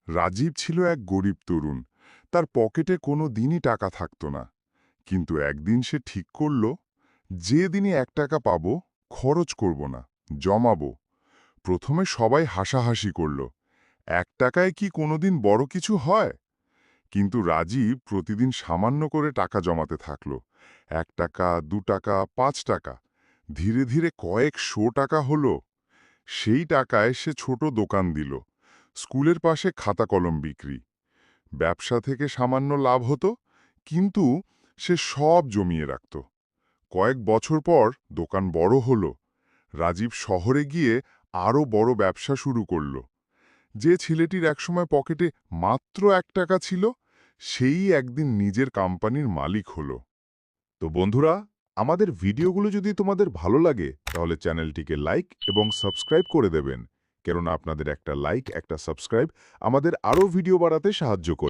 রাজীব ছিল এক গরিব তরুণ। তার পকেটে কোনো দিনই টাকা থাকত না। কিন্তু একদিন সে ঠিক করল, যে দিনই ৳১ পাবো, খরচ করব না, জমাবো। প্রথমে সবাই হাসাহাসি করল। ৳১ কি কোনোদিন বড় কিছু হয়? কিন্তু রাজীব প্রতিদিন সামান্য করে টাকা জমাতে থাকল। ৳১, ৳২, ৳৫। ধীরে ধীরে কয়েকশো টাকা হলো। সেই টাকায় সে ছোট দোকান দিল। স্কুলের পাশে খাতা কলম বিক্রি। ব্যবসা থেকে সামান্য লাভ হতো, কিন্তু সে সব জমিয়ে রাখত। কয়েক বছর পর দোকান বড় হলো। রাজীব শহরে গিয়ে আরও বড় ব্যবসা শুরু করল। যে ছেলেটির একসময় পকেটে মাত্র ৳১ ছিল, সেই একদিন নিজের কোম্পানির মালিক হলো। তো বন্ধুরা, আমাদের ভিডিওগুলো যদি তোমাদের ভালো লাগে তাহলে চ্যানেলটিকে লাইক এবং সাবস্ক্রাইব করে দেবেন, কেননা আপনাদের একটা লাইক, একটা সাবস্ক্রাইব আমাদের আরও ভিডিও বানাতে সাহায্য করে।